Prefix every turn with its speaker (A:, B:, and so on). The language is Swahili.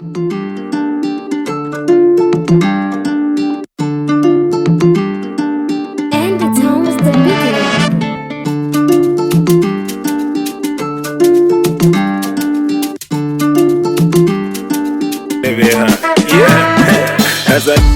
A: And the tone was the beginning.
B: Baby, huh? Yeah. As I